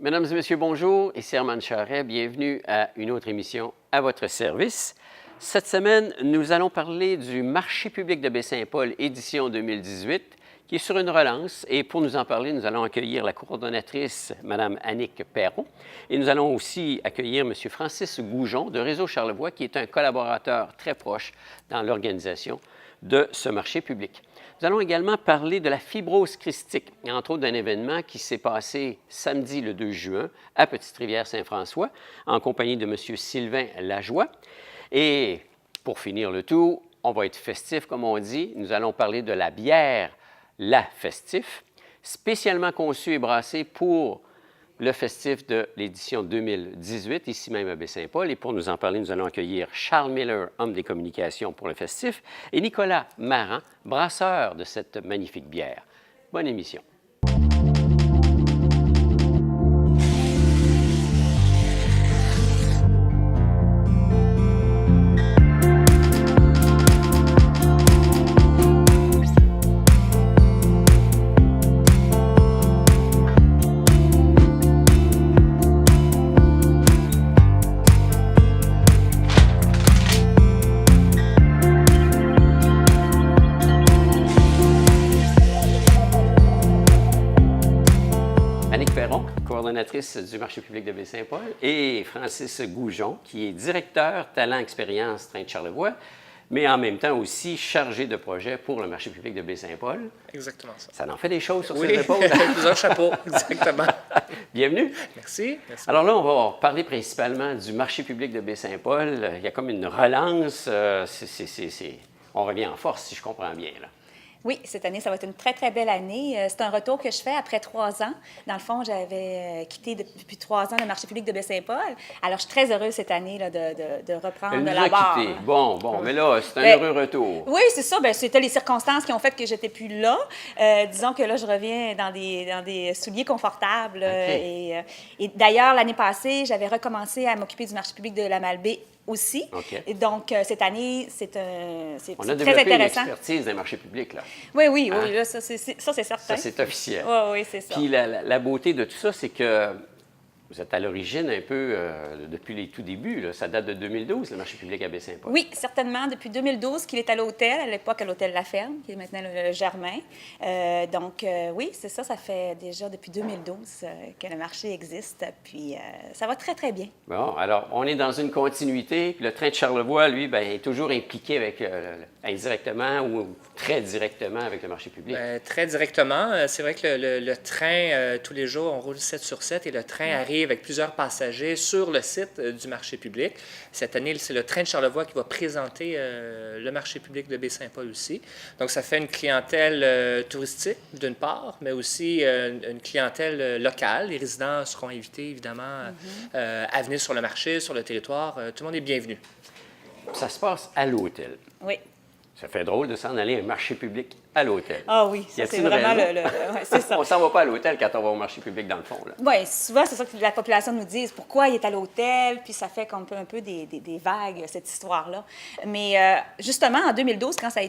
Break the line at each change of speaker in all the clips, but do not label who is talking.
Mesdames et messieurs, bonjour. Ici Armand Charret. Bienvenue à une autre émission à votre service. Cette semaine, nous allons parler du marché public de Baie-Saint-Paul, édition 2018, qui est sur une relance. Et pour nous en parler, nous allons accueillir la coordonnatrice, Mme Annick Perron. Et nous allons aussi accueillir M. Francis Goujon de Réseau Charlevoix, qui est un collaborateur très proche dans l'organisation de ce marché public. Nous allons également parler de la fibrose christique, entre autres d'un événement qui s'est passé samedi le 2 juin à Petite-Rivière-Saint-François, en compagnie de M. Sylvain Lajoie. Et pour finir le tout, on va être festif, comme on dit. Nous allons parler de la bière La Festif, spécialement conçue et brassée pour le festif de l'édition 2018, ici même à Baie-Saint-Paul. Et pour nous en parler, nous allons accueillir Charles Miller, homme des communications pour le festif, et Nicolas Marant, brasseur de cette magnifique bière. Bonne émission. Coordonnatrice du marché public de Baie-Saint-Paul, et Francis Goujon, qui est directeur talent expérience Train de Charlevoix, mais en même temps aussi chargé de projet pour le marché public de Baie-Saint-Paul.
Exactement ça.
Ça en fait des choses sur
ses
épaules.
Plusieurs chapeaux, exactement.
Bienvenue.
Merci.
Alors là, on va parler principalement du marché public de Baie-Saint-Paul. Il y a comme une relance. On revient en force, si je comprends bien, là.
Oui, cette année, ça va être une très, très belle année. C'est un retour que je fais après 3 ans. Dans le fond, j'avais quitté depuis 3 ans le marché public de Baie-Saint-Paul. Alors, je suis très heureuse cette année là, de reprendre de la barre.
Bon, mais là, c'est un heureux retour.
Oui, c'est ça. C'était les circonstances qui ont fait que je n'étais plus là. Disons que là, je reviens dans des souliers confortables.
Okay.
Et d'ailleurs, l'année passée, j'avais recommencé à m'occuper du marché public de la Malbaie aussi.
Okay.
Et donc, cette année, c'est très intéressant.
On a développé une expertise des marchés publics, là.
Oui, là, ça, c'est certain.
Ça, c'est officiel.
Oui, c'est ça.
Puis la beauté de tout ça, c'est que vous êtes à l'origine un peu depuis les tout débuts, là. Ça date de 2012, le marché public à Baie-Saint-Paul.
Oui, certainement. Depuis 2012 qu'il est à l'hôtel, à l'époque à l'hôtel La Ferme, qui est maintenant le Germain. Oui, c'est ça. Ça fait déjà depuis 2012 que le marché existe. Puis ça va très, très bien.
Bon, alors, on est dans une continuité. Puis le train de Charlevoix, lui, bien, est toujours impliqué avec, indirectement ou très directement avec le marché public.
Très directement. C'est vrai que le train, tous les jours, on roule 7 sur 7 et le train arrive avec plusieurs passagers sur le site du marché public. Cette année, c'est le train de Charlevoix qui va présenter le marché public de Baie-Saint-Paul aussi. Donc, ça fait une clientèle touristique, d'une part, mais aussi une clientèle locale. Les résidents seront invités, évidemment, à venir sur le marché, sur le territoire. Tout le monde est bienvenu.
Ça se passe à l'hôtel.
Oui.
Ça fait drôle de s'en aller à un marché public à l'hôtel.
Ah oui, ça, c'est vraiment c'est ça.
On ne s'en va pas à l'hôtel quand on va au marché public, dans le fond, là.
Oui, souvent, c'est ça que la population nous dit. Pourquoi il est à l'hôtel? Puis ça fait un peu des vagues, cette histoire-là. Mais justement, en 2012, quand ça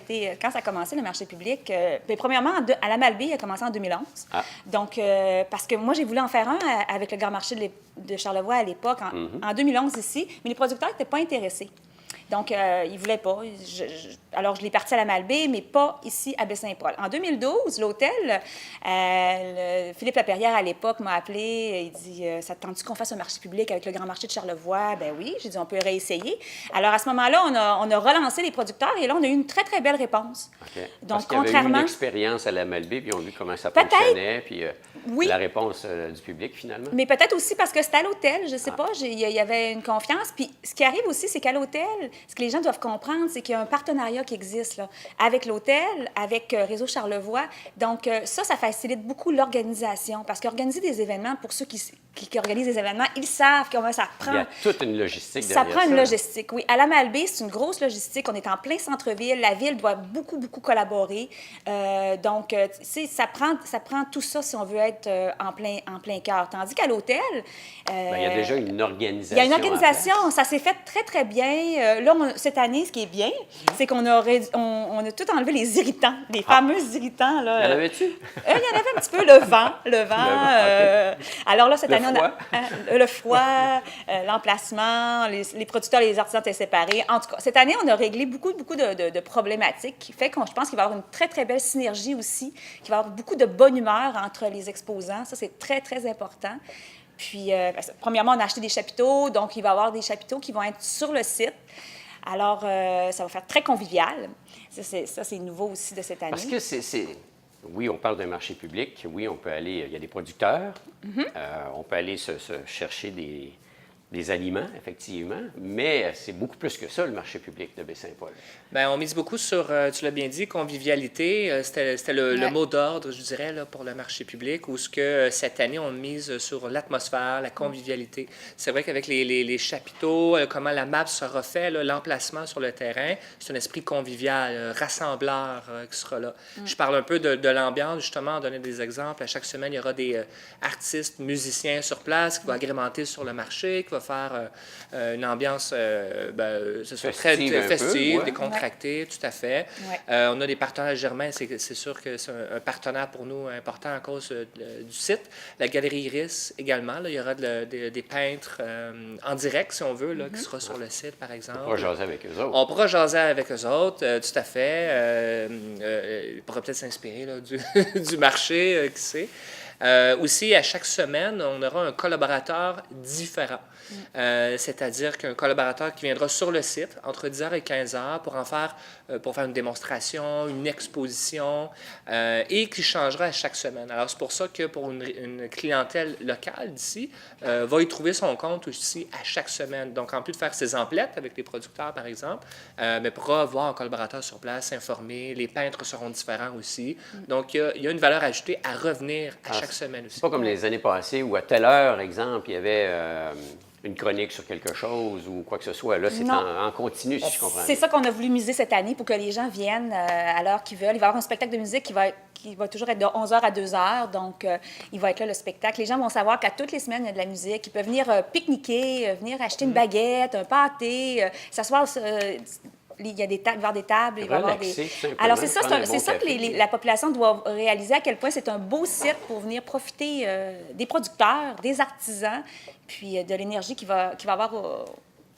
a commencé, le marché public, premièrement, à la Malbaie, il a commencé en 2011. Ah. Donc, parce que moi, j'ai voulu en faire un avec le Grand Marché de Charlevoix à l'époque, en 2011 ici, mais les producteurs n'étaient pas intéressés. Donc, ils ne voulaient pas. Alors, je l'ai parti à la Malbaie, mais pas ici à Baie-Saint-Paul. En 2012, l'hôtel, Philippe Lapierrière, à l'époque, m'a appelé. Il dit « Ça te tente-tu qu'on fasse un marché public avec le Grand Marché de Charlevoix? » Ben oui. J'ai dit « On peut réessayer. » Alors, à ce moment-là, on a relancé les producteurs et là, on a eu une très, très belle réponse.
Okay.
Donc,
parce qu'il y avait eu une expérience à la Malbaie, puis ils ont vu comment ça fonctionnait, puis la réponse du public, finalement.
Mais peut-être aussi parce que c'était à l'hôtel, je ne sais pas, il y avait une confiance. Puis, ce qui arrive aussi, c'est qu'à l'hôtel, ce que les gens doivent comprendre, c'est qu'il y a un partenariat qui existe là, avec l'hôtel, avec Réseau Charlevoix. Donc, ça facilite beaucoup l'organisation. Parce qu'organiser des événements, pour ceux qui organisent des événements, ils savent comment ça prend.
Il y a toute une logistique derrière ça.
Ça prend une logistique, oui. À la Malbaie, c'est une grosse logistique. On est en plein centre-ville. La ville doit beaucoup, beaucoup collaborer. Donc, ça prend tout ça si on veut être en plein cœur. Tandis qu'à l'hôtel...
il y a déjà une organisation.
Il y a une organisation. Ça s'est fait très, très bien. là, cette année, ce qui est bien, c'est qu'on on a tout enlevé les irritants, les fameux irritants. Là.
Y en avait-tu?
Il y en avait un petit peu, le vent.
OK.
Alors là, cette
Le
année,
froid.
le froid, l'emplacement, les producteurs et les artisans étaient séparés. En tout cas, cette année, on a réglé beaucoup de problématiques qui fait qu'on je pense qu'il va y avoir une très, très belle synergie aussi, qu'il va y avoir beaucoup de bonne humeur entre les exposants. Ça, c'est très, très important. Puis, premièrement, on a acheté des chapiteaux, donc il va y avoir des chapiteaux qui vont être sur le site. Alors, ça va faire très convivial. Ça, c'est nouveau aussi de cette année.
Parce que oui, on parle d'un marché public. Oui, on peut aller... Il y a des producteurs. On peut aller se chercher des aliments, effectivement. Mais c'est beaucoup plus que ça, le marché public de Baie-Saint-Paul.
Bien, on mise beaucoup sur, tu l'as bien dit, convivialité. C'était le mot d'ordre, je dirais, là, pour le marché public, où ce que cette année, on mise sur l'atmosphère, la convivialité. C'est vrai qu'avec les chapiteaux, comment la map se refait, là, l'emplacement sur le terrain, c'est un esprit convivial, rassembleur qui sera là. Je parle un peu de l'ambiance, justement, donner des exemples. À chaque semaine, il y aura des artistes, musiciens sur place qui vont agrémenter sur le marché, qui vont faire une ambiance ce soit très festive, décontractée, tout à fait. On a des partenaires germains, c'est sûr que c'est un partenaire pour nous important à cause du site. La Galerie Iris également, là, il y aura des peintres en direct, si on veut, là, qui sera sur le site, par exemple.
On pourra jaser avec eux autres.
On pourra jaser avec eux autres, tout à fait. Ils pourraient peut-être s'inspirer là, du marché, qui sait. Aussi, à chaque semaine, on aura un collaborateur différent. C'est-à-dire qu'un collaborateur qui viendra sur le site entre 10h et 15h pour faire une démonstration, une exposition, et qui changera à chaque semaine. Alors, c'est pour ça que pour une clientèle locale d'ici, va y trouver son compte aussi à chaque semaine. Donc, en plus de faire ses emplettes avec les producteurs, par exemple, mais pourra voir un collaborateur sur place, s'informer. Les peintres seront différents aussi. Donc, il y a une valeur ajoutée à revenir à chaque semaine aussi.
C'est pas comme les années passées où, à telle heure, exemple, il y avait une chronique sur quelque chose ou quoi que ce soit. Là, c'est en continu, si je comprends bien.
C'est ça qu'on a voulu miser cette année pour que les gens viennent à l'heure qu'ils veulent. Il va y avoir un spectacle de musique qui va toujours être de 11h à 2h. Donc, il va être là, le spectacle. Les gens vont savoir qu'à toutes les semaines, il y a de la musique. Ils peuvent venir pique-niquer, venir acheter une baguette, un pâté, s'asseoir... il y a des tables, des tables, il va y avoir des... Alors, c'est ça que la population doit réaliser, à quel point c'est un beau site pour venir profiter des producteurs, des artisans, puis de l'énergie qu'il va avoir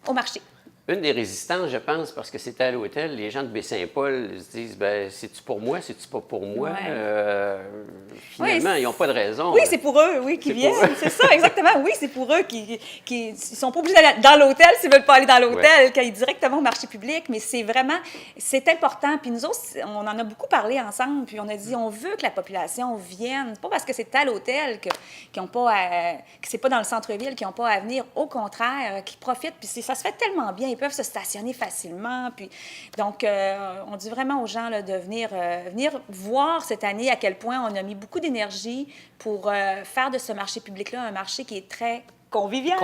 au marché.
Une des résistances, je pense, parce que c'était à l'hôtel, les gens de Baie-Saint-Paul se disent, bien, c'est-tu pour moi, c'est-tu pas pour moi? Finalement, ils n'ont pas de raison.
Oui, c'est pour eux, oui, qui viennent. C'est ça, exactement. Oui, c'est pour eux qui ils sont pas obligés d'aller dans l'hôtel s'ils veulent pas aller dans l'hôtel, qu'ils aillent directement au marché public. Mais c'est vraiment, c'est important. Puis nous autres, on en a beaucoup parlé ensemble, puis on a dit, on veut que la population vienne. Pas parce que c'est à l'hôtel que c'est pas dans le centre-ville qu'ils n'ont pas à venir. Au contraire, qu'ils profitent. Puis ça se fait tellement bien. Ils peuvent se stationner facilement. Puis, donc, on dit vraiment aux gens là, de venir voir cette année à quel point on a mis beaucoup d'énergie pour faire de ce marché public-là un marché qui est très convivial.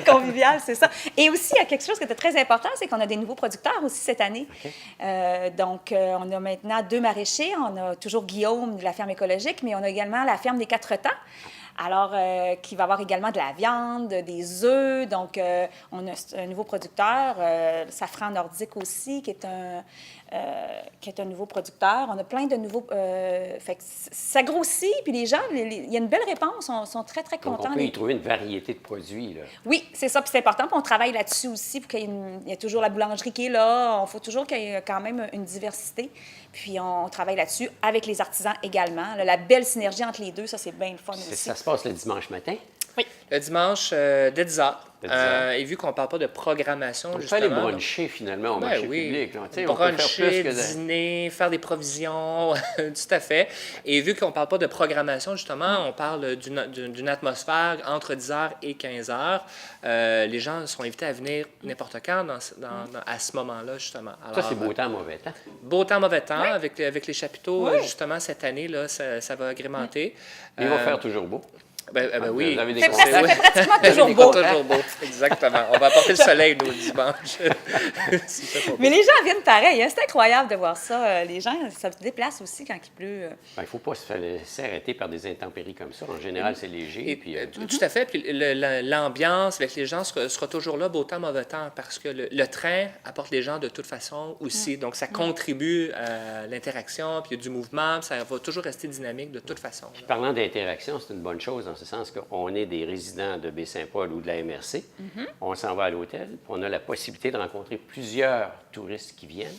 Convivial, c'est ça. Et aussi, il y a quelque chose qui était très important, c'est qu'on a des nouveaux producteurs aussi cette année. Okay. Donc, on a maintenant 2 maraîchers. On a toujours Guillaume de la ferme écologique, mais on a également la ferme des 4 temps. Alors, qui va avoir également de la viande, des œufs. Donc, on a un nouveau producteur, Safran Nordique aussi, qui est un nouveau producteur. On a plein de nouveaux... fait que ça grossit, puis les gens, il y a une belle réponse, sont très, très contents.
Donc, on peut y trouver une variété de produits, là.
Oui, c'est ça, puis c'est important, puis on travaille là-dessus aussi, pour qu'il y ait toujours la boulangerie qui est là. Il faut toujours qu'il y ait quand même une diversité. Puis on travaille là-dessus avec les artisans également. Là, la belle synergie entre les deux, ça, c'est bien le fun aussi.
Ça se passe le dimanche matin?
Oui.
Le dimanche, dès 10h. Et vu qu'on ne parle pas de programmation,
on
justement...
On peut aller bruncher, finalement, au marché public. Là.
Bruncher, on peut faire plus que dîner, faire des provisions, tout à fait. Et vu qu'on ne parle pas de programmation, justement, on parle d'une atmosphère entre 10h et 15h. Les gens sont invités à venir n'importe quand à ce moment-là, justement. Alors,
ça, c'est beau temps, mauvais temps.
Beau temps, mauvais temps. Oui. Avec les chapiteaux, justement, cette année, là, ça va agrémenter.
Il va faire toujours beau.
Oui.
Vous avez des
Ça
contacts.
fait pratiquement
C'est
toujours beau.
toujours beau, exactement. On va apporter le soleil, nous, le dimanche. Si ça fait pas
Mais les gens viennent pareil. Hein. C'est incroyable de voir ça. Les gens, ça se déplace aussi quand il pleut.
Il ne faut pas se laisser arrêter par des intempéries comme ça. En général, c'est léger.
Et,
Puis,
tout à fait. Puis l'ambiance avec les gens sera toujours là, beau temps, mauvais temps, parce que le train apporte les gens de toute façon aussi. Donc, ça contribue à l'interaction, puis il y a du mouvement, puis ça va toujours rester dynamique de toute façon.
Puis parlant d'interaction, c'est une bonne chose dans ce sens qu'on est des résidents de Baie-Saint-Paul ou de la MRC. On s'en va à l'hôtel, puis on a la possibilité de rencontrer plusieurs touristes qui viennent.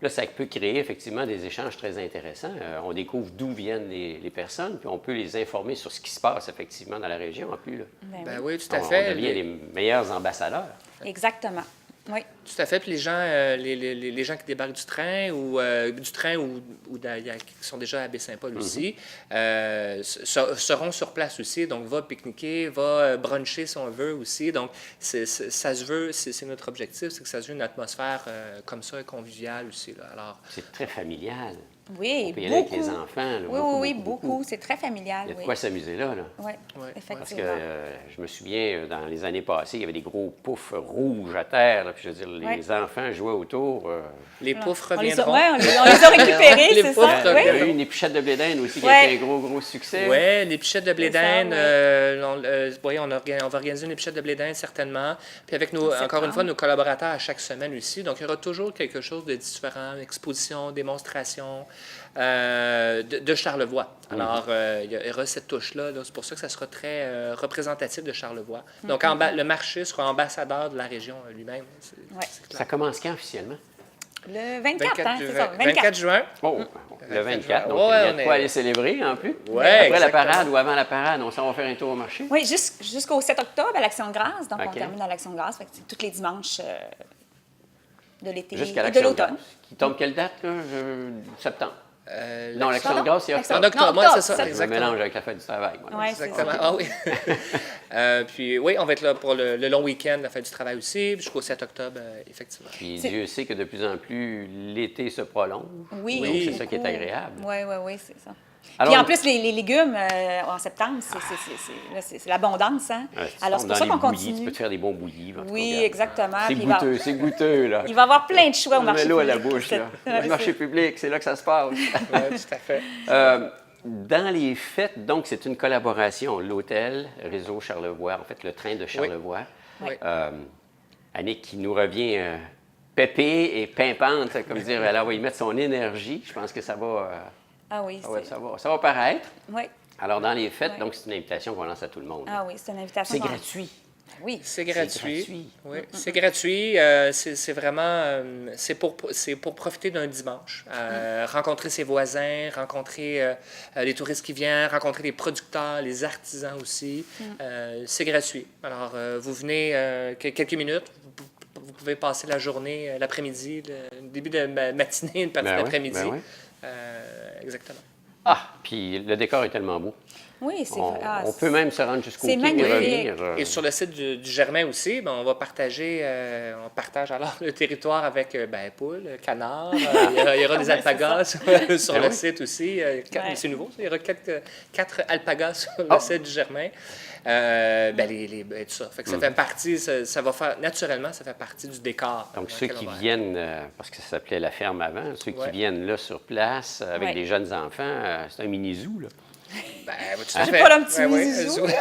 Là, ça peut créer effectivement des échanges très intéressants. On découvre d'où viennent les personnes, puis on peut les informer sur ce qui se passe effectivement dans la région en plus. Là.
Ben oui, tout à
On
fait.
devient les meilleurs ambassadeurs.
Exactement. Oui.
Tout à fait. Puis les gens, les gens qui débarquent du train ou qui sont déjà à Baie-Saint-Paul aussi, seront sur place aussi. Donc, va pique-niquer, va bruncher si on veut aussi. Donc, ça se veut, c'est notre objectif, c'est que ça se veut une atmosphère comme ça, conviviale aussi. Là. Alors,
C'est très familial.
Oui,
On peut y aller avec les enfants. Là,
Oui, beaucoup. C'est très familial.
Il y a de
Oui,
quoi s'amuser là.
oui,
Ouais.
Parce que
effectivement.
je me souviens, dans les années passées, il y avait des gros poufs rouges à terre. Là, puis je veux dire, les enfants jouaient autour.
les poufs
On les a,
reviendront.
ouais, on les a récupérés,
Les
c'est
pauvres
ça?
Il y a
Oui.
eu une épichette de blé d'Inde aussi qui
Ouais.
a été un gros succès.
Oui, les pichettes de blé
C'est ça,
d'Inde. Oui, on va organiser une épichette de blé d'Inde certainement. Puis avec nos,
En
encore une fois,
septembre.
nos collaborateurs à chaque semaine aussi. Donc, il y aura toujours quelque chose de différent, exposition, démonstration de Charlevoix. Alors, il y aura cette touche-là. Là. C'est pour ça que ça sera très représentatif de Charlevoix. Donc, le marché sera ambassadeur de la région lui-même.
Ouais.
C'est clair.
Ça commence quand officiellement?
Le 24, hein, c'est ça,
24 juin.
Oh, le 24. Donc,
Ouais,
il y a
on
de
est-
quoi aller célébrer en plus.
Ouais,
Après
exactement.
la parade ou avant la parade, on s'en va faire un tour au marché.
Oui, jusqu'au 7 octobre à l'Action de grâce. Donc,
OK.
on termine à l'Action de grâce. Fait que c'est tous les dimanches de l'été
Jusqu'à
et de
l'Action de
l'automne.
grâce. Qui tombe quelle date, là? Septembre. Non, l'Action de
Pardon?
grâce, c'est
En
octobre.
En octobre,
Non,
moi, c'est ça.
octobre,
Je me
Exactement.
mélange avec la fête du travail. Moi.
Ouais, c'est
Exactement.
ça.
Ah oui. Puis oui, on va être là pour le long week-end, la fête du travail aussi, puis jusqu'au 7 octobre, effectivement.
Puis
C'est-
Dieu sait que de plus en plus, l'été se prolonge.
Oui,
Donc, c'est ça qui est
beaucoup.
agréable.
Oui, c'est ça.
Alors-
Puis en plus, les légumes en septembre, c'est l'abondance. Hein?
Ouais, si tu
Alors,
tombes
c'est pour
dans
ça qu'on
les bouillies, Tu
continue.
peux te faire des bons bouillis. en tout cas,
Oui,
regarde.
exactement.
C'est
Puis
goûteux, là.
il va y avoir plein de choix au
On met
marché
l'eau à la
public.
bouche, là.
Ouais,
Le marché public, c'est là que ça se passe.
Oui, tout à fait.
Dans les fêtes, donc, c'est une collaboration. L'hôtel, Réseau Charlevoix, en fait, le train de Charlevoix.
Oui.
Annick qui nous revient pépée et pimpante, comme dire, elle va y mettre son énergie. Je pense que ça va,
Ah oui,
ça va paraître.
Oui.
Alors, dans les fêtes,
Oui.
donc, c'est une invitation qu'on lance à tout le monde.
Ah oui, c'est une invitation.
C'est
qu'on-
gratuit.
Oui.
C'est gratuit.
gratuit.
Oui, c'est gratuit. C'est vraiment, c'est pour profiter d'un dimanche. Rencontrer ses voisins, rencontrer les touristes qui viennent, rencontrer les producteurs, les artisans aussi. C'est gratuit. Alors, vous venez quelques minutes. Vous pouvez passer la journée, l'après-midi, le début de matinée, une partie
Ben oui,
d'après-midi.
ben oui.
Exactement.
Ah, puis le décor est tellement beau.
Oui, c'est
On,
vrai. Ah,
on peut même se rendre jusqu'au
c'est
quai et
magnifique.
revenir.
Et sur le site du Germain aussi, ben, on partage alors le territoire avec poules, canards, il y aura des
Ouais, c'est
alpagas sur
Ben
le
oui.
site aussi.
Ouais.
C'est nouveau, il y aura quatre alpagas sur
Oh.
le site du Germain. Tout ça. Fait que ça fait partie, ça va faire, naturellement, ça fait partie du décor.
Donc,
dans
ceux
lequel
qui
on va être.
viennent, parce que ça s'appelait la ferme avant, ceux qui
Ouais.
viennent là sur place avec
Ouais.
des jeunes enfants, c'est un mini-zoo, là.
Tout à
J'ai
fait.
pas le petit
Ouais, ouais,
mini-zoo.
un zoo.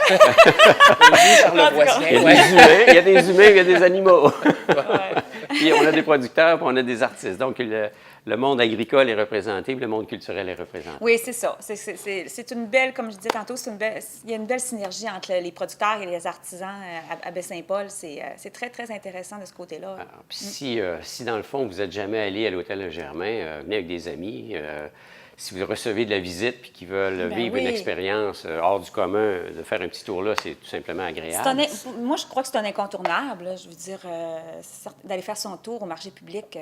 Un zoo charlevoisien,
Il y a
ouais.
des humains, il y a des humains, il y a des animaux.
Ouais.
Puis on a des producteurs, puis on a des artistes. Donc, le monde agricole est représenté, puis le monde culturel est représenté.
Oui, c'est ça. C'est une belle, comme je disais tantôt, il y a une belle synergie entre les producteurs et les artisans à Baie-Saint-Paul. C'est très, très intéressant de ce côté-là.
Alors, puis si, dans le fond, vous n'êtes jamais allé à l'Hôtel Le Germain, venez avec des amis. Si vous recevez de la visite puis qu'ils veulent
Ben
vivre
oui.
une expérience hors du commun, de faire un petit tour là, c'est tout simplement agréable.
Moi, je crois que c'est un incontournable. Là. Je veux dire, d'aller faire son tour au marché public,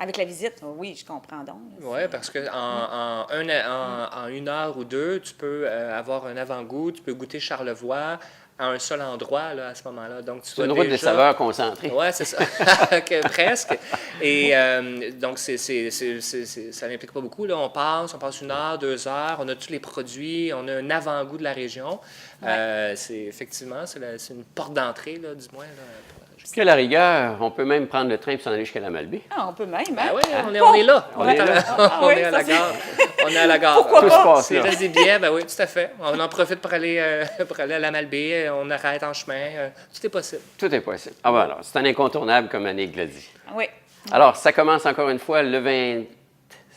Avec la visite, oui, je comprends donc.
Oui, parce qu'en en 1 heure ou 2, tu peux avoir un avant-goût, tu peux goûter Charlevoix à un seul endroit là, à ce moment-là. Donc, tu
C'est
vas
une route des
déjà...
saveurs concentrée.
Oui, c'est ça. Presque. Et donc, ça n'implique pas beaucoup. Là. On passe 1 heure, 2 heures, on a tous les produits, on a un avant-goût de la région. Effectivement, c'est une porte d'entrée, là, du moins. Là,
Puis à la rigueur, on peut même prendre le train et s'en aller jusqu'à la Malbaie.
Ah, on peut même, hein?
Ben oui, on est là.
On est là.
On est à la gare. On est à la gare.
Pourquoi
Tout se passe
S'il
là.
reste des billets, ben oui, tout à fait. On en profite pour aller à la Malbaie, on arrête en chemin. Tout est possible.
Tout est possible. Ah ben alors, c'est un incontournable, comme Annick l'a dit.
Oui.
Alors, ça commence encore une fois le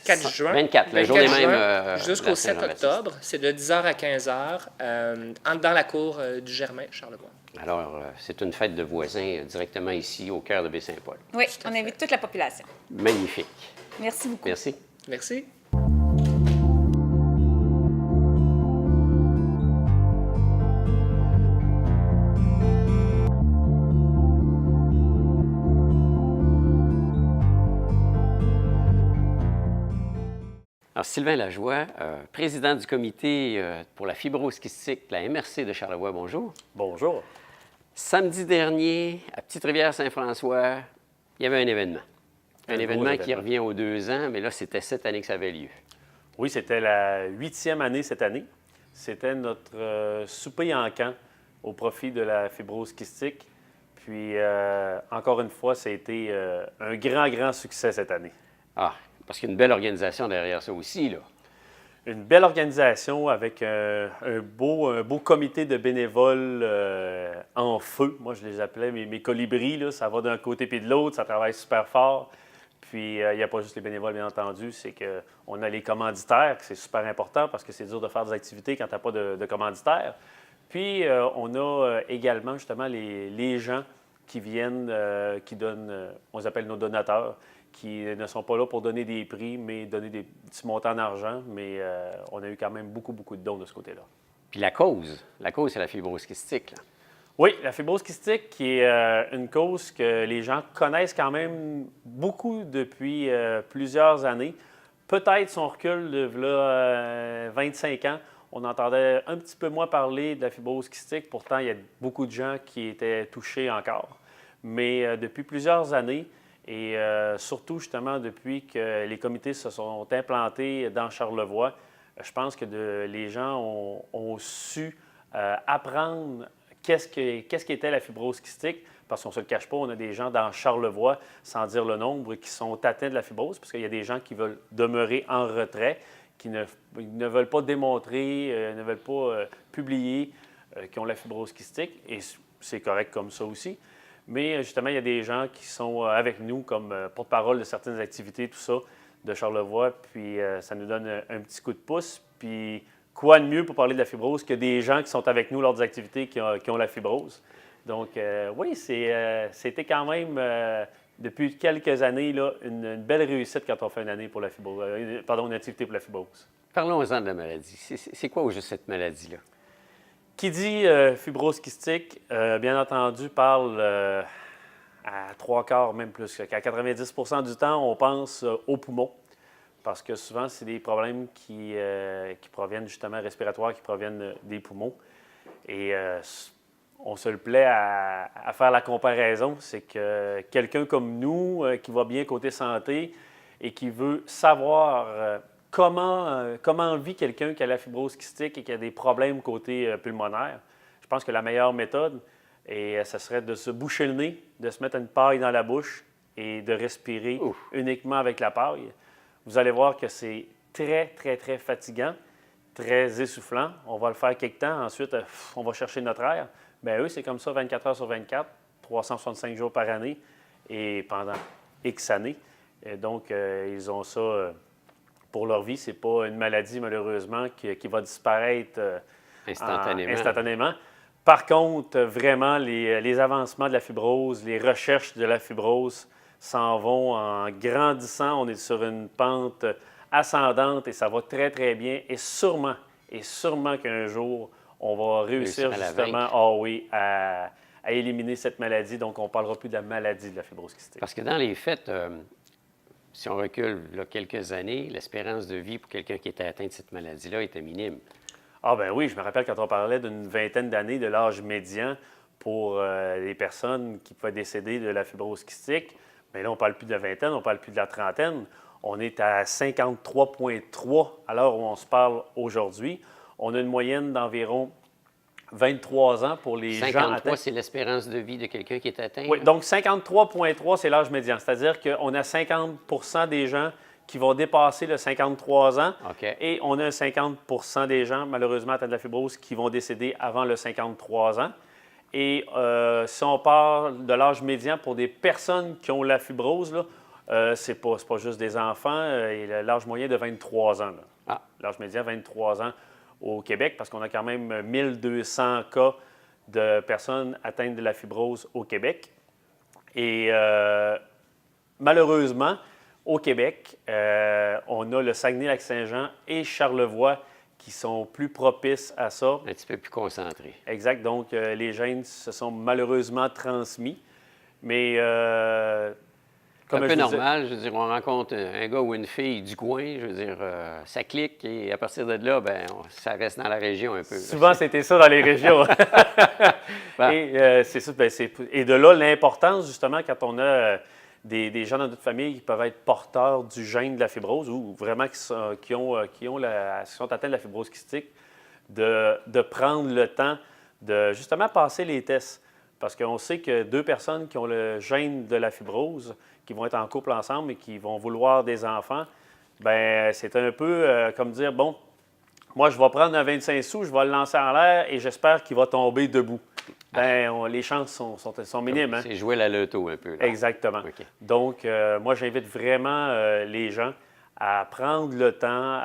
4 juin.
24, la journée même.
Jusqu'au
la
7
Saint-Jean-Baptiste.
octobre. C'est de 10h à 15h dans la cour du Germain, Charlevoix.
Alors, c'est une fête de voisins directement ici, au cœur de Baie-Saint-Paul.
Oui,
Tout à
on
fait.
invite toute la population.
Magnifique.
Merci beaucoup.
Merci.
Merci.
Alors, Sylvain Lajoie, président du comité pour la fibrose kystique, la MRC de Charlevoix, bonjour.
Bonjour.
Samedi dernier, à Petite-Rivière-Saint-François, il y avait un événement. Un
Un gros
événement qui
événement.
revient aux 2 ans, mais là, c'était cette année que ça avait lieu.
Oui, c'était la 8e année cette année. C'était notre souper en camp au profit de la fibrose kystique. Puis, encore une fois, ça a été un grand, grand succès cette année.
Ah, parce qu'il y a une belle organisation derrière ça aussi, là.
Une belle organisation avec un beau comité de bénévoles en feu. Moi, je les appelais mes colibris. Là. Ça va d'un côté puis de l'autre, ça travaille super fort. Puis, il n'y a pas juste les bénévoles, bien entendu, c'est qu'on a les commanditaires, que c'est super important parce que c'est dur de faire des activités quand tu n'as pas de commanditaires. Puis, on a également, justement, les gens qui viennent, qui donnent, on les appelle nos donateurs, qui ne sont pas là pour donner des prix, mais donner des petits montants d'argent. Mais on a eu quand même beaucoup, beaucoup de dons de ce côté-là.
Puis la cause, c'est la fibrose kystique, là.
Oui, la fibrose kystique, qui est une cause que les gens connaissent quand même beaucoup depuis plusieurs années. Peut-être son recul de là, 25 ans, on entendait un petit peu moins parler de la fibrose kystique. Pourtant, il y a beaucoup de gens qui étaient touchés encore. Mais depuis plusieurs années, et surtout justement depuis que les comités se sont implantés dans Charlevoix, je pense que les gens ont su apprendre qu'est-ce qu'était la fibrose kystique, parce qu'on ne se le cache pas, on a des gens dans Charlevoix, sans dire le nombre, qui sont atteints de la fibrose, parce qu'il y a des gens qui veulent demeurer en retrait, qui ne veulent pas démontrer, ne veulent pas publier qu'ils ont la fibrose kystique, et c'est correct comme ça aussi. Mais justement, il y a des gens qui sont avec nous comme porte-parole de certaines activités, tout ça, de Charlevoix, puis ça nous donne un petit coup de pouce. Puis quoi de mieux pour parler de la fibrose que des gens qui sont avec nous lors des activités qui ont la fibrose. Donc oui, c'était quand même, depuis quelques années, là, une belle réussite quand on fait une année pour la fibrose, une activité pour la fibrose.
Parlons-en de la maladie. C'est quoi au juste cette maladie-là?
Qui dit fibrose kystique, bien entendu, parle à 3/4, même plus. Qu'à 90 du temps, on pense aux poumons. Parce que souvent, c'est des problèmes qui proviennent justement respiratoires, qui proviennent des poumons. Et on se le plaît à faire la comparaison. C'est que quelqu'un comme nous, qui va bien côté santé et qui veut savoir comment vit quelqu'un qui a la fibrose kystique et qui a des problèmes côté pulmonaire, je pense que la meilleure méthode, ça serait de se boucher le nez, de se mettre une paille dans la bouche et de respirer uniquement avec la paille. Vous allez voir que c'est très, très, très fatigant, très essoufflant. On va le faire quelque temps. Ensuite, on va chercher notre air. Bien, eux, c'est comme ça 24 heures sur 24, 365 jours par année et pendant X années. Et donc, ils ont ça pour leur vie. Ce n'est pas une maladie, malheureusement, qui va disparaître instantanément. Par contre, vraiment, les avancements de la fibrose, les recherches de la fibrose s'en vont en grandissant. On est sur une pente ascendante et ça va très, très bien. Et sûrement qu'un jour, on va réussir justement à éliminer cette maladie. Donc, on ne parlera plus de la maladie de la fibrose kystique.
Parce que dans les faits, si on recule là, quelques années, l'espérance de vie pour quelqu'un qui était atteint de cette maladie-là était minime.
Ah ben oui, je me rappelle quand on parlait d'une vingtaine d'années de l'âge médian pour les personnes qui pouvaient décéder de la fibrose kystique. Mais là, on ne parle plus de la vingtaine, on ne parle plus de la trentaine. On est à 53,3 à l'heure où on se parle aujourd'hui. On a une moyenne d'environ 23 ans pour les gens atteints.
53, c'est l'espérance de vie de quelqu'un qui est atteint?
Oui, donc 53,3, c'est l'âge médian. C'est-à-dire qu'on a 50 des gens qui vont dépasser le 53 ans
OK.
et on a 50 des gens, malheureusement, atteints de la fibrose qui vont décéder avant le 53 ans. Et si on parle de l'âge médian pour des personnes qui ont la fibrose, c'est pas juste des enfants, et l'âge moyen de 23 ans. Là.
Ah.
L'âge médian, 23 ans au Québec, parce qu'on a quand même 1200 cas de personnes atteintes de la fibrose au Québec. Et malheureusement, au Québec, on a le Saguenay-Lac-Saint-Jean et Charlevoix qui sont plus propices à ça.
Un petit peu plus concentré.
Exact. Donc, les gènes se sont malheureusement transmis. Mais,
C'est un peu
je vous
normal. Je veux dire, on rencontre un gars ou une fille du coin, je veux dire, ça clique et à partir de là, ben, ça reste dans la région un peu.
Souvent, c'était ça dans les régions.
Bon.
Et c'est ça. Et de là, l'importance, justement, quand on a des gens dans notre famille qui peuvent être porteurs du gène de la fibrose ou vraiment qui sont atteints de la fibrose kystique, de prendre le temps de justement passer les tests. Parce qu'on sait que 2 personnes qui ont le gène de la fibrose, qui vont être en couple ensemble et qui vont vouloir des enfants, bien, c'est un peu comme dire, bon, moi, je vais prendre un 25 sous, je vais le lancer en l'air et j'espère qu'il va tomber debout. Bien, les chances sont minimes. Hein?
C'est jouer la loto un peu. Là.
Exactement.
OK.
Donc, moi, j'invite vraiment les gens à prendre le temps.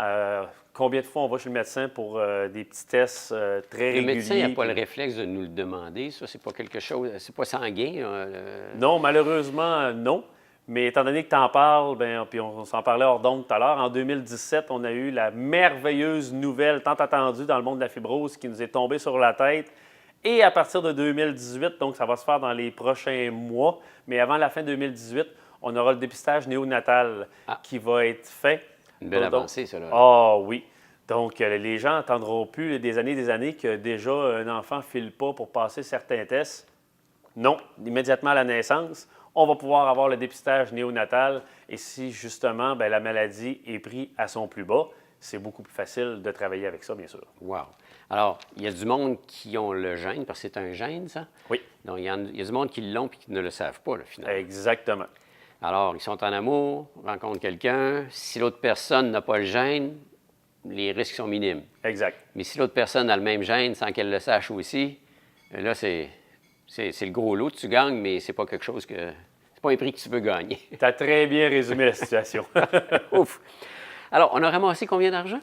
Combien de fois on va chez le médecin pour des petits tests très
Le
réguliers?
médecin n'a pas le réflexe de nous le demander. Ça, c'est pas quelque chose, c'est pas sanguin.
Non, malheureusement, non. Mais étant donné que tu en parles, bien, puis on s'en parlait hors d'onde tout à l'heure, en 2017, on a eu la merveilleuse nouvelle tant attendue dans le monde de la fibrose qui nous est tombée sur la tête. Et à partir de 2018, donc ça va se faire dans les prochains mois, mais avant la fin 2018, on aura le dépistage néonatal qui va être fait.
Une belle avancée, ça. Là.
Ah oui. Donc, les gens n'attendront plus des années que déjà un enfant ne file pas pour passer certains tests. Non, immédiatement à la naissance, on va pouvoir avoir le dépistage néonatal. Et si, justement, bien, la maladie est prise à son plus bas, c'est beaucoup plus facile de travailler avec ça, bien sûr.
Wow. Alors, il y a du monde qui ont le gène, parce que c'est un gène, ça?
Oui.
Donc, il y a du monde qui l'ont et qui ne le savent pas, là, finalement.
Exactement.
Alors, ils sont en amour, rencontrent quelqu'un. Si l'autre personne n'a pas le gène, les risques sont minimes.
Exact.
Mais si l'autre personne a le même gène sans qu'elle le sache aussi, là, c'est le gros lot. Tu gagnes, mais c'est pas quelque chose que... C'est pas un prix que tu veux gagner.
Tu as très bien résumé la situation.
Ouf! Alors, on a ramassé combien d'argent?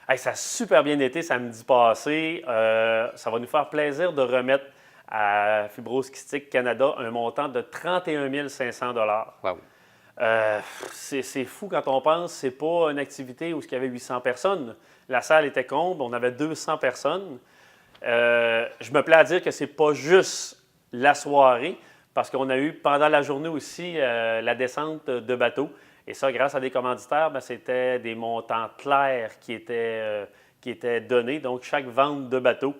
Hey, ça a super bien été samedi passé. Ça va nous faire plaisir de remettre à Fibrose Kystique Canada un montant de 31 500 $.
Wow.
C'est fou quand on pense, c'est pas une activité où il y avait 800 personnes. La salle était comble, on avait 200 personnes. Je me plais à dire que c'est pas juste la soirée, parce qu'on a eu pendant la journée aussi la descente de bateaux. Et ça, grâce à des commanditaires, bien, c'était des montants clairs qui étaient donnés. Donc, chaque vente de bateau,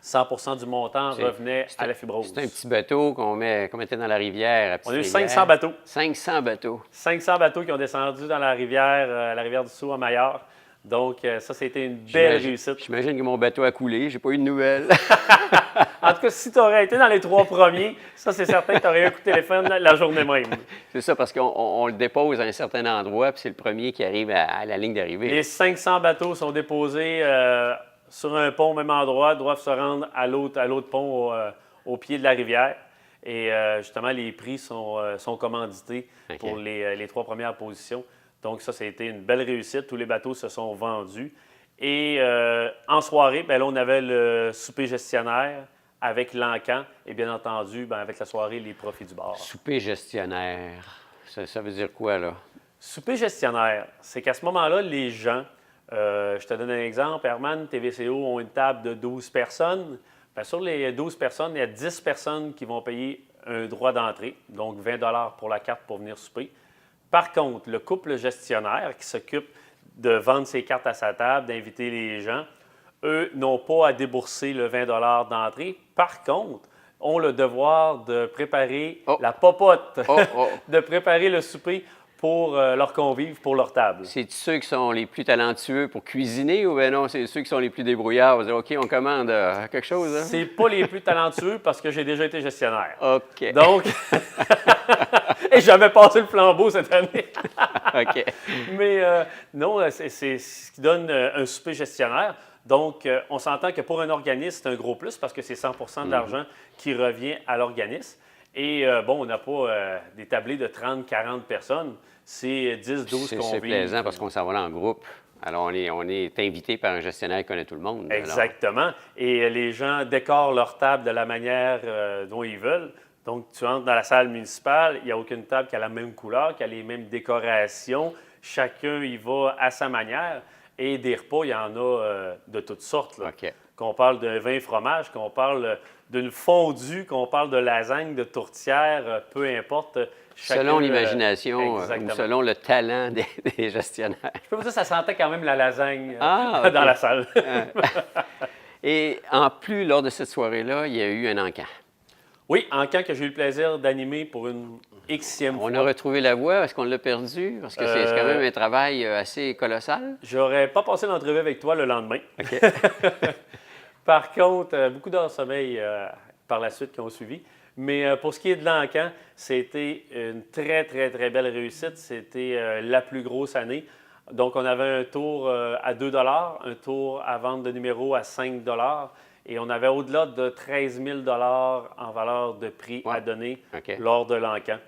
100 du montant revenait à la fibrose.
C'est un petit bateau qu'on mettait dans la rivière.
On a eu 500 bateaux.
500 bateaux.
500 bateaux qui ont descendu dans la rivière du Sceau à Maillard. Donc, ça, c'était une belle réussite.
J'imagine que mon bateau a coulé. J'ai pas eu de nouvelles.
En tout cas, si tu aurais été dans les 3 premiers, ça, c'est certain que tu aurais eu un coup de téléphone la journée même.
C'est ça, parce qu'on le dépose à un certain endroit, puis c'est le premier qui arrive à la ligne d'arrivée.
Les 500 bateaux sont déposés sur un pont au même endroit, doivent se rendre à l'autre pont au pied de la rivière. Et justement, les prix sont commandités pour les 3 premières positions. Donc, ça a été une belle réussite. Tous les bateaux se sont vendus. Et en soirée, bien là, on avait le souper gestionnaire avec l'encan et bien entendu, bien, avec la soirée, les profits du bar.
Souper gestionnaire, ça veut dire quoi, là?
Souper gestionnaire, c'est qu'à ce moment-là, les gens, je te donne un exemple, Herman, TVCO ont une table de 12 personnes. Bien, sur les 12 personnes, il y a 10 personnes qui vont payer un droit d'entrée, donc 20 $ pour la carte pour venir souper. Par contre, le couple gestionnaire qui s'occupe de vendre ses cartes à sa table, d'inviter les gens, eux n'ont pas à débourser le 20 d'entrée. Par contre, ont le devoir de préparer la popote, de préparer le souper pour leurs convives, pour leur table.
C'est ceux qui sont les plus talentueux pour cuisiner ou bien non, c'est ceux qui sont les plus débrouillards? Vous dire, OK, on commande quelque chose? Hein?
C'est pas les plus talentueux parce que j'ai déjà été gestionnaire.
OK.
Donc, et j'avais passé le flambeau cette année.
OK.
Mais non, c'est ce qui donne un souper gestionnaire. Donc, on s'entend que pour un organisme, c'est un gros plus parce que c'est 100 de l'argent qui revient à l'organisme. Et bon, on n'a pas des tablés de 30, 40 personnes. C'est 10, 12 convives.
C'est plaisant parce qu'on s'en va là en groupe. Alors, on est invité par un gestionnaire qui connaît tout le monde.
Exactement. Alors. Et les gens décorent leur table de la manière dont ils veulent. Donc, tu entres dans la salle municipale, il n'y a aucune table qui a la même couleur, qui a les mêmes décorations. Chacun y va à sa manière. Et des repas, il y en a de toutes sortes. Là.
OK.
Qu'on parle de vin fromage, qu'on parle d'une fondue, qu'on parle de lasagne, de tourtière, peu importe.
Selon l'imagination ou selon le talent des gestionnaires.
Je peux vous dire, ça sentait quand même la lasagne dans la salle.
Et en plus, lors de cette soirée-là, il y a eu un encan.
Oui, encan que j'ai eu le plaisir d'animer pour une Xème fois.
On a retrouvé la voix. Est-ce qu'on l'a perdu? Parce que c'est quand même un travail assez colossal.
J'aurais pas passé l'entrevue avec toi le lendemain.
OK.
Par contre, beaucoup d'heures de sommeil par la suite qui ont suivi. Mais pour ce qui est de l'encan, c'était une très, très, très belle réussite. C'était la plus grosse année. Donc, on avait un tour à 2 un tour à vente de numéros à 5 et on avait au-delà de 13 000 en valeur de prix à donner lors de l'encan.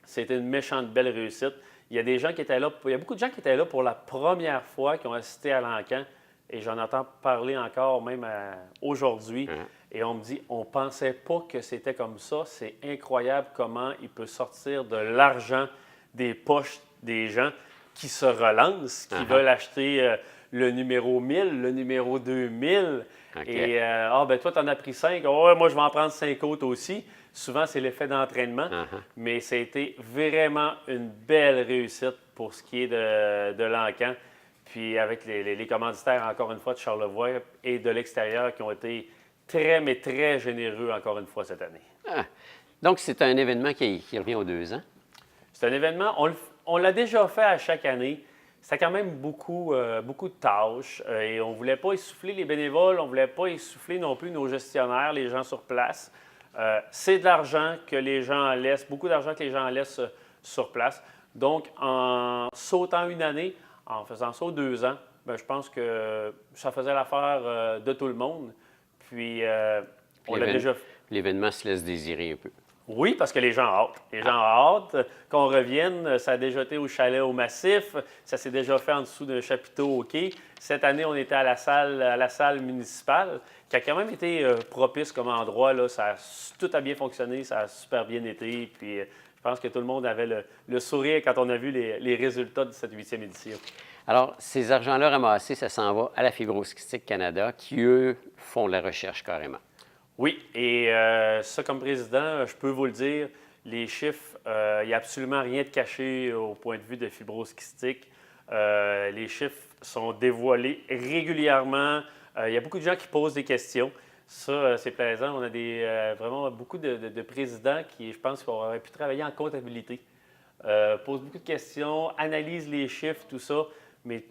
C'était une méchante belle réussite. Il y a des gens qui étaient là, il y a beaucoup de gens qui étaient là pour la première fois, qui ont assisté à l'encan. Et j'en entends parler encore même aujourd'hui. Et on me dit, on ne pensait pas que c'était comme ça. C'est incroyable comment il peut sortir de l'argent des poches des gens qui se relancent, qui veulent acheter le numéro 1000, le numéro 2000. Et ben toi, tu en as pris 5. Oh, ouais, moi, je vais en prendre 5 autres aussi. Souvent, c'est l'effet d'entraînement. Mais ça a été vraiment une belle réussite pour ce qui est de l'encan. Puis avec les commanditaires, encore une fois, de Charlevoix et de l'extérieur qui ont été très, mais très généreux, encore une fois, cette année.
Donc, c'est un événement qui revient aux 2 ans?
C'est un événement, on l'a déjà fait à chaque année. C'était quand même beaucoup de tâches et on ne voulait pas essouffler les bénévoles, on ne voulait pas essouffler non plus nos gestionnaires, les gens sur place. C'est de l'argent que les gens laissent, beaucoup d'argent que les gens laissent sur place. Donc, en sautant une année, en faisant ça aux 2 ans, bien, je pense que ça faisait l'affaire de tout le monde. Puis, on l'a déjà fait.
L'événement se laisse désirer un peu.
Oui, parce que les gens hâtent. Les gens hâtent qu'on revienne. Ça a déjà été au chalet au Massif. Ça s'est déjà fait en dessous d'un chapiteau au quai. Cette année, on était à la salle municipale, qui a quand même été propice comme endroit. Là. Tout a bien fonctionné, ça a super bien été. Puis, je pense que tout le monde avait le sourire quand on a vu les résultats de cette 8e édition.
Alors, ces argents-là ramassés, ça s'en va à la Fibrose Kystique Canada, qui, eux, font de la recherche carrément.
Oui, et ça, comme président, je peux vous le dire, les chiffres, il n'y a absolument rien de caché au point de vue de fibrose kystique. Les chiffres sont dévoilés régulièrement. Il y a beaucoup de gens qui posent des questions. Ça, c'est plaisant. On a vraiment beaucoup de présidents qui, je pense, auraient pu travailler en comptabilité. Posent beaucoup de questions, analysent les chiffres, tout ça. Mais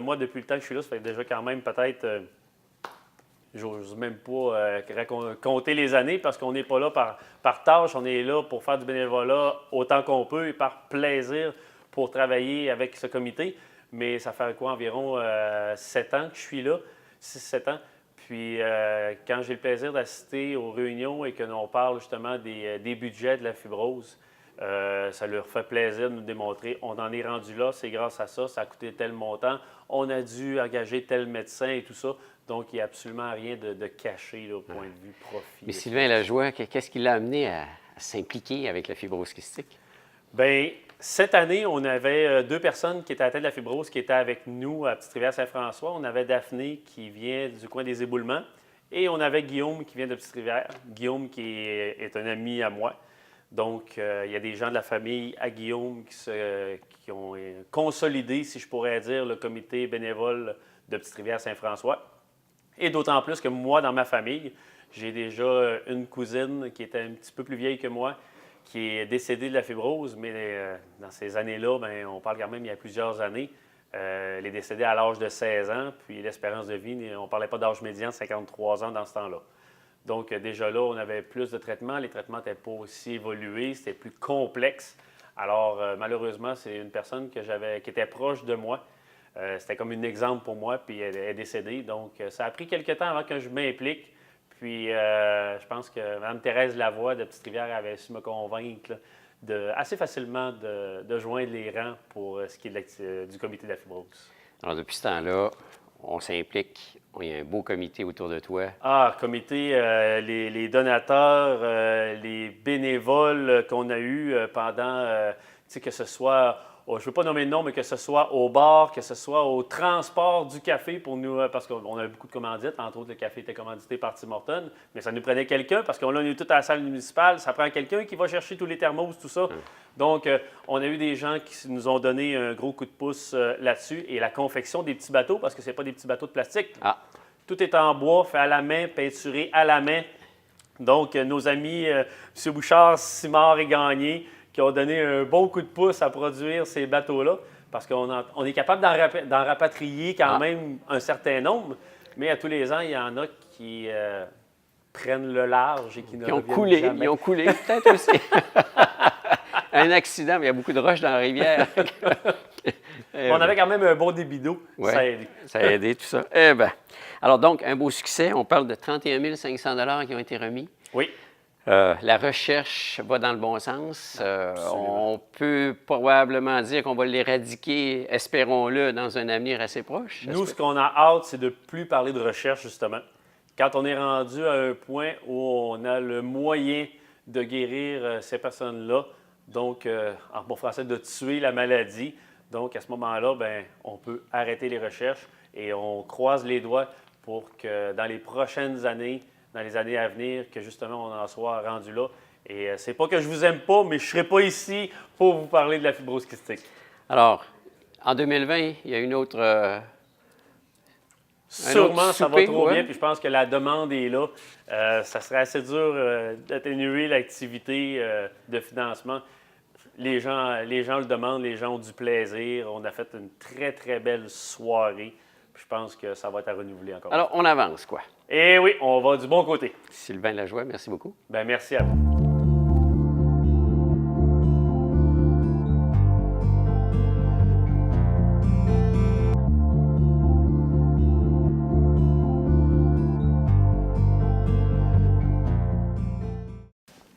moi, depuis le temps que je suis là, ça fait déjà quand même peut-être... J'ose même pas compter les années parce qu'on n'est pas là par tâche, on est là pour faire du bénévolat autant qu'on peut et par plaisir pour travailler avec ce comité. Mais ça fait quoi, environ 7 ans que je suis là, 6-7 ans. Puis quand j'ai le plaisir d'assister aux réunions et que l'on parle justement des budgets de la fibrose, ça leur fait plaisir de nous démontrer, on en est rendu là, c'est grâce à ça, ça a coûté tel montant, on a dû engager tel médecin et tout ça. Donc, il n'y a absolument rien de caché là, au point de vue profit.
Mais Sylvain Lajoie, qu'est-ce qui l'a amené à s'impliquer avec la fibrose kystique?
Bien, cette année, on avait 2 personnes qui étaient atteintes de la fibrose qui étaient avec nous à Petite-Rivière-Saint-François. On avait Daphné qui vient du coin des Éboulements et on avait Guillaume qui vient de Petite-Rivière. Guillaume qui est un ami à moi. Donc, il y a des gens de la famille à Guillaume qui ont consolidé, si je pourrais dire, le comité bénévole de Petite-Rivière-Saint-François. Et d'autant plus que moi, dans ma famille, j'ai déjà une cousine qui était un petit peu plus vieille que moi, qui est décédée de la fibrose, mais dans ces années-là, bien, on parle quand même il y a plusieurs années. Elle est décédée à l'âge de 16 ans, puis l'espérance de vie, on ne parlait pas d'âge médian, 53 ans dans ce temps-là. Donc, déjà là, on avait plus de traitements. Les traitements n'étaient pas aussi évolués, c'était plus complexe. Alors, malheureusement, c'est une personne qui était proche de moi. C'était comme un exemple pour moi, puis elle est décédée. Donc, ça a pris quelques temps avant que je m'implique. Puis, je pense que Mme Thérèse Lavoie de Petite-Rivière avait su me convaincre là, assez facilement de joindre les rangs pour ce qui est du comité de la fibrose.
Alors, depuis ce temps-là, on s'implique. Il y a un beau comité autour de toi.
Ah, comité, les donateurs, les bénévoles qu'on a eus pendant, tu sais, que ce soit, je ne veux pas nommer de nom, mais que ce soit au bar, que ce soit au transport du café pour nous, parce qu'on a beaucoup de commandites, entre autres le café était commandité par Tim Hortons, mais ça nous prenait quelqu'un, parce qu'on est tout à la salle municipale, ça prend quelqu'un qui va chercher tous les thermos, tout ça. Donc, on a eu des gens qui nous ont donné un gros coup de pouce là-dessus, et la confection des petits bateaux, parce que ce n'est pas des petits bateaux de plastique.
Ah.
Tout est en bois, fait à la main, peinturé à la main. Donc, nos amis M. Bouchard, Simard et Gagné, qui ont donné un bon coup de pouce à produire ces bateaux-là, parce qu'on est capable d'en rapatrier quand même un certain nombre, mais à tous les ans, il y en a qui prennent le large et qui ne reviennent jamais.
Ils ont coulé, peut-être aussi. Un accident, mais il y a beaucoup de roches dans la rivière.
On avait quand même un bon débit d'eau.
Ouais,
Ça a aidé.
Ça a aidé, tout ça. Eh bien, alors donc, un beau succès. On parle de 31 500 $ qui ont été remis.
Oui.
La recherche va dans le bon sens. On peut probablement dire qu'on va l'éradiquer, espérons-le, dans un avenir assez proche.
Nous, ce qu'on a hâte, c'est de ne plus parler de recherche, justement. Quand on est rendu à un point où on a le moyen de guérir ces personnes-là, donc, en bon français, de tuer la maladie. Donc, à ce moment-là, bien, on peut arrêter les recherches et on croise les doigts pour que dans les prochaines années, dans les années à venir, que justement, on en soit rendu là. Et c'est pas que je vous aime pas, mais je ne serai pas ici pour vous parler de la fibrose kystique.
Alors, en 2020, il y a une autre...
Sûrement, ça va
souper,
trop
ouais.
bien, puis je pense que la demande est là. Ça serait assez dur d'atténuer l'activité de financement. Les gens le demandent, les gens ont du plaisir. On a fait une très, très belle soirée. Puis je pense que ça va être à renouveler encore.
Alors, on avance, quoi.
Et oui, on va du bon côté.
Sylvain Lajoie, merci beaucoup.
Bien, merci à vous.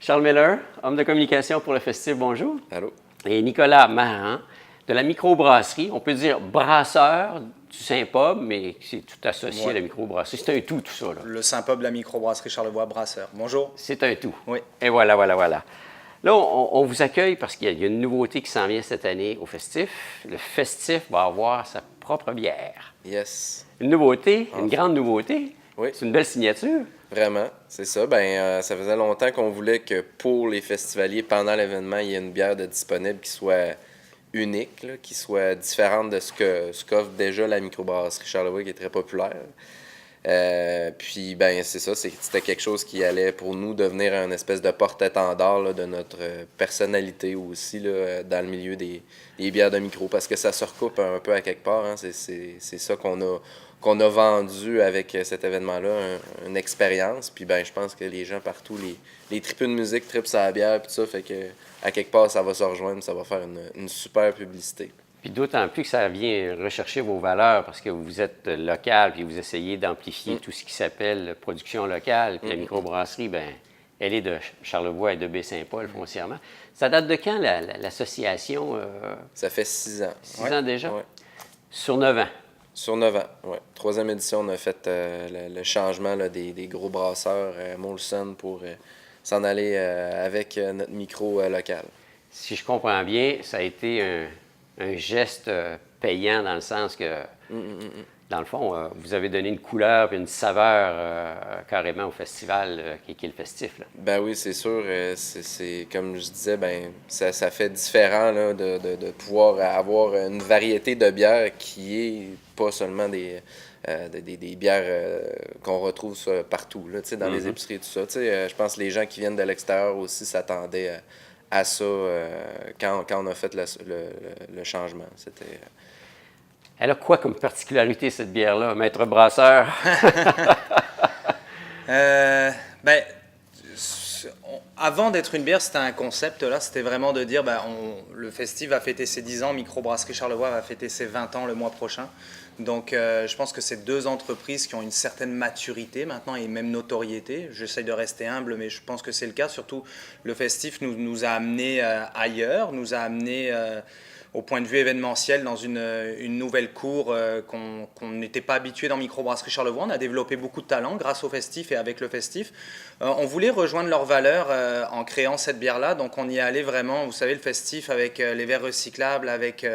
Charles Miller, homme de communication pour le Festif, bonjour.
Allô?
Et Nicolas Marhan, de la microbrasserie, on peut dire brasseur du Saint-Pub, mais c'est tout associé à la microbrasserie. C'est un tout ça, là.
Le Saint-Pub, la microbrasserie Charlevoix, brasseur. Bonjour.
C'est un tout.
Oui.
Et voilà. Là, on vous accueille parce qu'il y a une nouveauté qui s'en vient cette année au Festif. Le Festif va avoir sa propre bière.
Yes.
Une nouveauté, une grande nouveauté.
Oui.
C'est une belle signature.
Vraiment, c'est ça. Ça faisait longtemps qu'on voulait que pour les festivaliers, pendant l'événement, il y ait une bière de disponible qui soit unique, là, qui soit différente de ce qu'offre déjà la microbrasserie Charlevoix, qui est très populaire. Puis, c'est ça, c'était quelque chose qui allait pour nous devenir une espèce de porte-étendard là, de notre personnalité aussi là, dans le milieu des bières de micro, parce que ça se recoupe un peu à quelque part. Hein. C'est ça qu'on a vendu avec cet événement-là, une expérience. Puis je pense que les gens partout, les tripeux de musique, tripent sur la bière, puis tout ça, fait que à quelque part, ça va se rejoindre, ça va faire une super publicité.
Puis d'autant plus que ça vient rechercher vos valeurs parce que vous êtes local puis vous essayez d'amplifier tout ce qui s'appelle production locale. Puis la microbrasserie, elle est de Charlevoix et de Baie-Saint-Paul foncièrement. Ça date de quand l'association?
Ça fait 6 ans.
6 ans déjà?
Ouais.
Sur 9 ans.
Sur 9 ans, oui. 3e édition, on a fait le changement là, des gros brasseurs Molson pour s'en aller avec notre micro local.
Si je comprends bien, ça a été un geste payant dans le sens que dans le fond, vous avez donné une couleur et une saveur carrément au festival qui est le festif. Là.
Ben oui, c'est sûr. C'est comme je disais, ben ça fait différent là, de pouvoir avoir une variété de bières qui est pas seulement des bières qu'on retrouve partout, là, dans les épiceries et tout ça. Je pense que les gens qui viennent de l'extérieur aussi s'attendaient à ça quand on a fait le changement. C'était...
Elle a quoi comme particularité, cette bière-là, maître brasseur?
Avant d'être une bière, c'était un concept. Là, c'était vraiment de dire, le festif va fêter ses 10 ans, Microbrasserie Charlevoix va fêter ses 20 ans le mois prochain. Donc, je pense que c'est deux entreprises qui ont une certaine maturité maintenant et même notoriété. J'essaye de rester humble, mais je pense que c'est le cas. Surtout, le festif nous a amenés ailleurs, nous a amenés au point de vue événementiel dans une nouvelle cour qu'on n'était pas habitué dans Microbrasserie Charlevoix. On a développé beaucoup de talents grâce au festif et avec le festif. On voulait rejoindre leurs valeurs en créant cette bière-là. Donc on y est allé vraiment, vous savez, le festif avec les verres recyclables, avec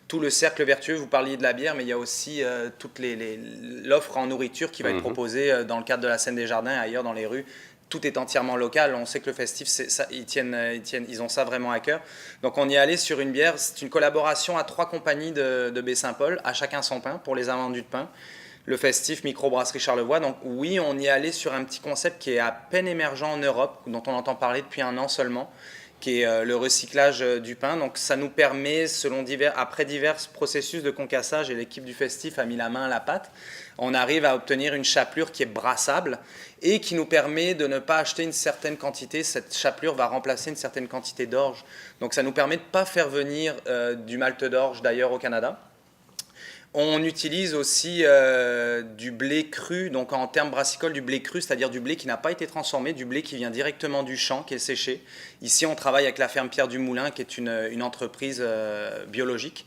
tout le cercle vertueux. Vous parliez de la bière, mais il y a aussi toute l'offre en nourriture qui va être proposée dans le cadre de la Scène des Jardins et ailleurs dans les rues. Tout est entièrement local. On sait que le festif, ils ont ça vraiment à cœur. Donc on y est allé sur une bière. C'est une collaboration à 3 compagnies de Baie-Saint-Paul, à chacun son pain, pour les invendus de pain. Le festif Microbrasserie Charlevoix. Donc oui, on y est allé sur un petit concept qui est à peine émergent en Europe, dont on entend parler depuis 1 an seulement, qui est le recyclage du pain. Donc ça nous permet, après divers processus de concassage, et l'équipe du festif a mis la main à la pâte, on arrive à obtenir une chapelure qui est brassable et qui nous permet de ne pas acheter une certaine quantité. Cette chapelure va remplacer une certaine quantité d'orge. Donc ça nous permet de ne pas faire venir du malt d'orge d'ailleurs au Canada. On utilise aussi du blé cru, donc en termes brassicoles, du blé cru, c'est-à-dire du blé qui n'a pas été transformé, du blé qui vient directement du champ, qui est séché. Ici, on travaille avec la ferme Pierre du Moulin, qui est une entreprise biologique.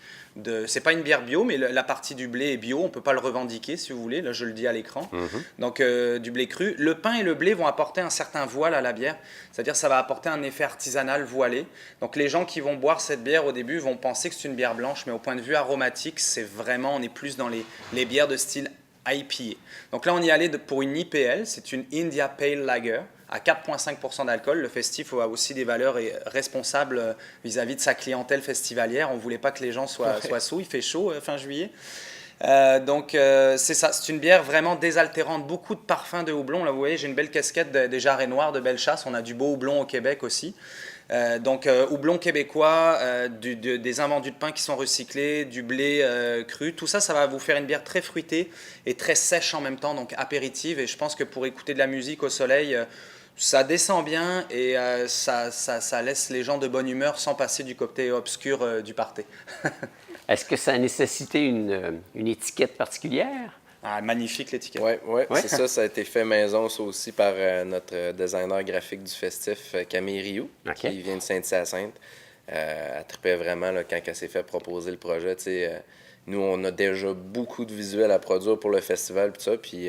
C'est pas une bière bio, mais la partie du blé est bio, on peut pas le revendiquer si vous voulez, là je le dis à l'écran. Donc du blé cru. Le pain et le blé vont apporter un certain voile à la bière, c'est-à-dire ça va apporter un effet artisanal voilé. Donc les gens qui vont boire cette bière au début vont penser que c'est une bière blanche, mais au point de vue aromatique, c'est vraiment, on est plus dans les bières de style IPA. Donc là on y allait pour une IPL, c'est une India Pale Lager, à 4,5% d'alcool. Le festif a aussi des valeurs responsables vis-à-vis de sa clientèle festivalière. On ne voulait pas que les gens soient sous. Il fait chaud fin juillet. Donc c'est ça, c'est une bière vraiment désaltérante. Beaucoup de parfums de houblon. Là, vous voyez, j'ai une belle casquette des jarrets noirs de Bellechasse. On a du beau houblon au Québec aussi. Donc houblon québécois, des invendus de pain qui sont recyclés, du blé cru, tout ça, ça va vous faire une bière très fruitée et très sèche en même temps, donc apéritive. Et je pense que pour écouter de la musique au soleil, ça descend bien et ça laisse les gens de bonne humeur sans passer du cocktail obscur du party.
Est-ce que ça a nécessité une étiquette particulière?
Ah, magnifique l'étiquette.
Oui, c'est ça. Ça a été fait maison, ça aussi, par notre designer graphique du festif, Camille Rioux, qui vient de Saint-Hyacinthe. Elle trippait vraiment là, quand elle s'est fait proposer le projet. Nous, on a déjà beaucoup de visuels à produire pour le festival, tout ça, puis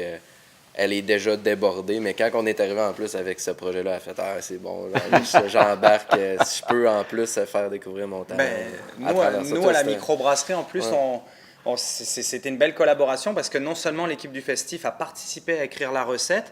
elle est déjà débordée. Mais quand on est arrivé en plus avec ce projet-là, elle a fait « Ah, c'est bon, là, j'embarque, si je peux en plus faire découvrir mon talent. »
Nous, à la microbrasserie, en plus, c'était une belle collaboration parce que non seulement l'équipe du festif a participé à écrire la recette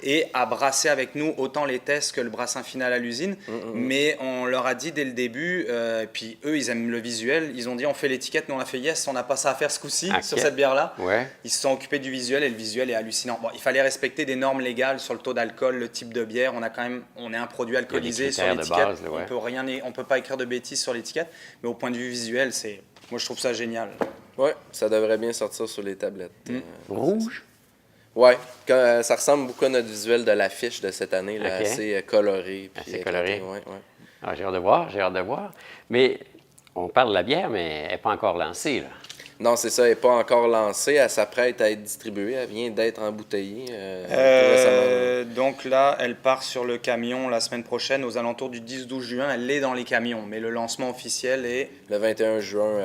et à brasser avec nous autant les tests que le brassin final à l'usine, mais on leur a dit dès le début, puis eux ils aiment le visuel, ils ont dit on fait l'étiquette, nous on a fait yes, on n'a pas ça à faire ce coup-ci sur cette bière-là. Ils se sont occupés du visuel et le visuel est hallucinant. Bon, il fallait respecter des normes légales sur le taux d'alcool, le type de bière, on est un produit alcoolisé sur l'étiquette, on peut pas écrire de bêtises sur l'étiquette, mais au point de vue visuel, moi je trouve ça génial.
Oui, ça devrait bien sortir sur les tablettes.
Rouge?
Oui, ça ressemble beaucoup à notre visuel de l'affiche de cette année, là, assez coloré.
Assez coloré. Ah, j'ai hâte de voir. Mais on parle de la bière, mais elle n'est pas encore lancée, là.
Non, c'est ça, elle n'est pas encore lancée. Elle s'apprête à être distribuée. Elle vient d'être embouteillée
donc là, elle part sur le camion la semaine prochaine, aux alentours du 10-12 juin. Elle est dans les camions, mais le lancement officiel est...
Le 21 juin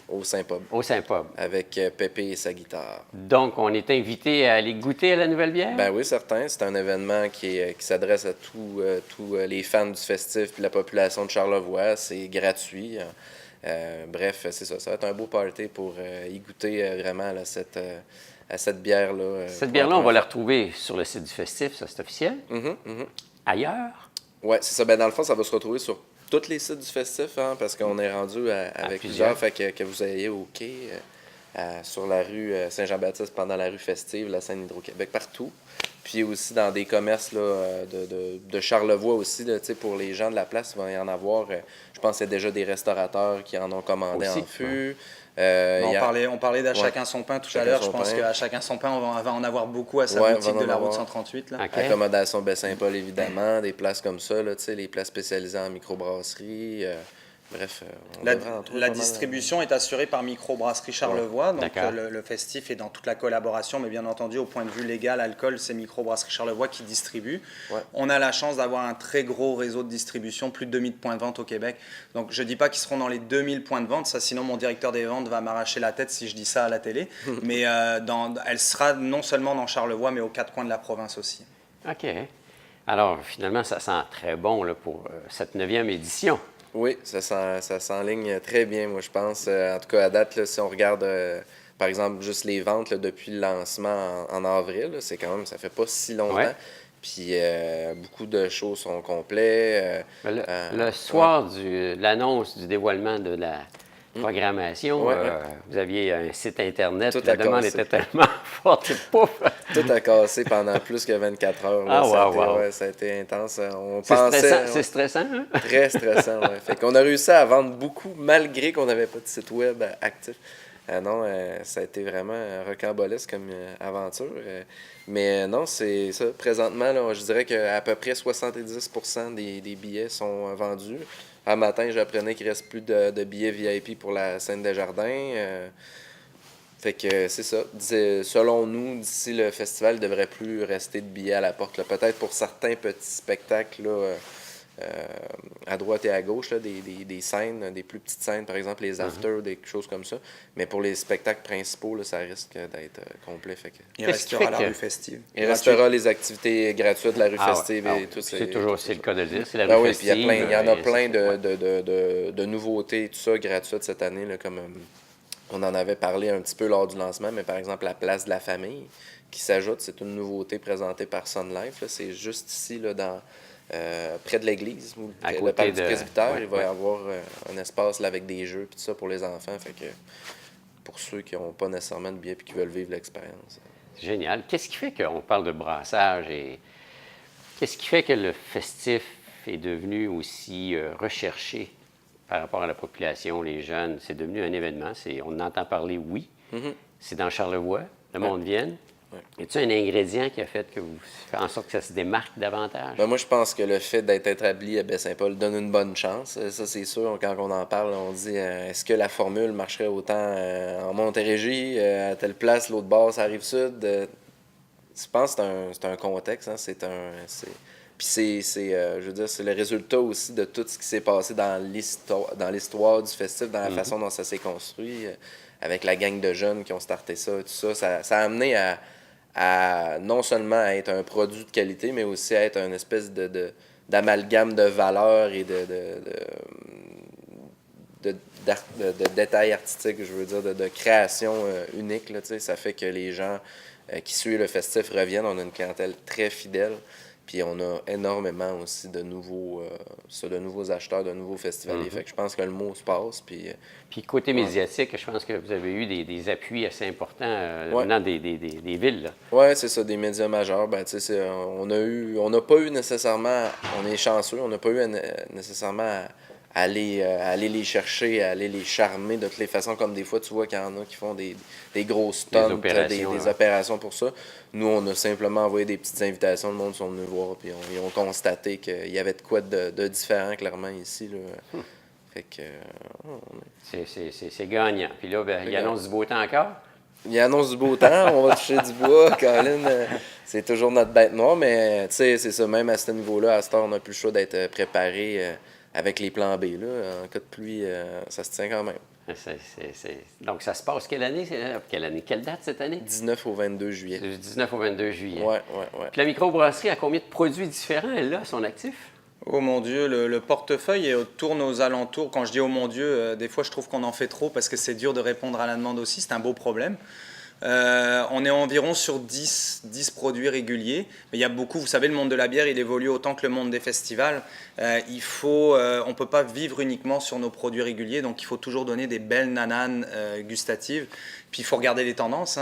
au Saint-Pub.
Au Saint-Pub.
Avec Pépé et sa guitare.
Donc, on est invité à aller goûter à la nouvelle bière?
Ben oui, certain. C'est un événement qui s'adresse à tous les fans du festif et la population de Charlevoix. C'est gratuit. Bref, c'est ça. Ça va être un beau party pour y goûter vraiment là, à cette bière-là.
Cette bière-là, on va la retrouver sur le site du festif, ça c'est officiel. Ailleurs?
Oui, c'est ça. Ben, dans le fond, ça va se retrouver sur tous les sites du festif, hein, parce qu'on est rendu avec plusieurs. Fait que vous ayez au quai, sur la rue Saint-Jean-Baptiste, pendant la rue festive, la Seine-Hydro-Québec, partout. Puis aussi dans des commerces là, de Charlevoix aussi, là, pour les gens de la place, il va y en avoir. Je pense qu'il y a déjà des restaurateurs qui en ont commandé
Aussi,
en fût.
On parlait d'À chacun son pain tout à l'heure. Je pense qu'à chacun son pain, on va en avoir beaucoup à sa boutique de la route 138. Là.
OK.
Accommodation Baie-Saint-Paul, évidemment, des places comme ça, là, les places spécialisées en microbrasserie. Bref,
la distribution est assurée par Microbrasserie Charlevoix. Donc
D'accord.
le festif est dans toute la collaboration, mais bien entendu, au point de vue légal, alcool, c'est Microbrasserie Charlevoix qui distribue.
Ouais.
On a la chance d'avoir un très gros réseau de distribution, plus de 2000 points de vente au Québec. Donc je ne dis pas qu'ils seront dans les 2000 points de vente, ça, sinon mon directeur des ventes va m'arracher la tête si je dis ça à la télé. Mais elle sera non seulement dans Charlevoix, mais aux quatre coins de la province aussi.
OK. Alors, finalement, ça sent très bon là, pour cette 9e édition.
Oui, ça s'enligne très bien, moi, je pense. En tout cas, à date, là, si on regarde, par exemple, juste les ventes là, depuis le lancement en avril, là, c'est quand même, ça fait pas si longtemps.
Ouais.
Puis beaucoup de shows sont complets.
Le soir de l'annonce du dévoilement de la programmation, vous aviez un site Internet,
Tout
la
a
demande
cassé.
était tellement forte, pouf!
Tout a cassé pendant plus que 24 heures. Là. Ça a été intense.
C'est stressant, hein?
Très stressant, oui. Fait qu'on a réussi à vendre beaucoup malgré qu'on n'avait pas de site web actif. Ça a été vraiment rocambolesque comme aventure. Mais non, c'est ça. Présentement, là, je dirais qu'à peu près 70% des billets sont vendus. Un matin, j'apprenais qu'il ne reste plus de billets VIP pour la scène des jardins. Fait que c'est ça. Selon nous, d'ici le festival, il ne devrait plus rester de billets à la porte. Là. Peut-être pour certains petits spectacles là, à droite et à gauche, là, des scènes, des plus petites scènes, par exemple les afters, des choses comme ça. Mais pour les spectacles principaux, là, ça risque d'être complet. Fait que...
Il restera la rue festive.
Il restera les activités gratuites, la rue festive et tout ça.
C'est toujours le cas de le dire, c'est la
Ben
rue
oui, puis
festive.
il y en a plein de nouveautés, tout ça, gratuites cette année, là, comme on en avait parlé un petit peu lors du lancement, mais par exemple la place de la famille qui s'ajoute, c'est une nouveauté présentée par Sun Life. Là. C'est juste ici, là, près de l'église, le parc du presbytère. Il va y avoir un espace là, avec des jeux et tout ça pour les enfants. Fait que pour ceux qui n'ont pas nécessairement de billets et qui veulent vivre l'expérience.
Génial. Qu'est-ce qui fait qu'on parle de brassage et qu'est-ce qui fait que le festif est devenu aussi recherché par rapport à la population, les jeunes? C'est devenu un événement. On en entend parler, oui. C'est dans Charlevoix. Le monde vient. Y a-t-il un ingrédient qui a fait que vous faites en sorte que ça se démarque davantage?
Ben moi, je pense que le fait d'être établi à Baie-Saint-Paul donne une bonne chance. Ça, c'est sûr. Quand on en parle, on dit est-ce que la formule marcherait autant en Montérégie, à telle place, l'autre bord, ça arrive sud? Je pense que c'est un contexte. Hein, Puis je veux dire, c'est le résultat aussi de tout ce qui s'est passé dans l'histoire du festival, dans la façon dont ça s'est construit, avec la gang de jeunes qui ont starté ça, tout ça. Ça a amené à non seulement à être un produit de qualité, mais aussi à être une espèce d'amalgame de valeurs et de détails artistiques, je veux dire, de création unique. Là, ça fait que les gens qui suivent le festif reviennent. On a une clientèle très fidèle. Puis on a énormément aussi de nouveaux acheteurs, de nouveaux festivaliers. Fait que je pense que le mot se passe.
Puis côté médiatique, je pense que vous avez eu des appuis assez importants venant des villes. Oui,
c'est ça, des médias majeurs. Ben, on n'a pas eu nécessairement, on est chanceux, on n'a pas eu nécessairement à aller les chercher, à aller les charmer de toutes les façons, comme des fois, tu vois qu'il y en a qui font des grosses stunts, des opérations pour ça. Nous, on a simplement envoyé des petites invitations, le monde sont venus voir, puis ils ont constaté qu'il y avait de quoi de différent, clairement, ici. Là. Fait que...
C'est gagnant. Puis là, il annonce du beau temps encore?
Il annonce du beau temps, on va toucher du bois, Colin. C'est toujours notre bête noire, mais tu sais, c'est ça, même à ce niveau-là, à cette heure, on n'a plus le choix d'être préparé avec les plans B. Là. En cas de pluie, ça se tient quand même.
Donc, ça se passe quelle année? Quelle date cette année?
19 au 22 juillet.
Du 19 au 22 juillet.
Oui.
Puis la microbrasserie a combien de produits différents, elle, là, à son actif?
Oh mon Dieu, le portefeuille tourne aux alentours. Quand je dis oh mon Dieu, des fois je trouve qu'on en fait trop parce que c'est dur de répondre à la demande aussi, c'est un beau problème. On est environ sur 10 produits réguliers. Mais il y a beaucoup, vous savez, le monde de la bière, il évolue autant que le monde des festivals. On ne peut pas vivre uniquement sur nos produits réguliers, donc il faut toujours donner des belles nananes gustatives. Puis il faut regarder les tendances.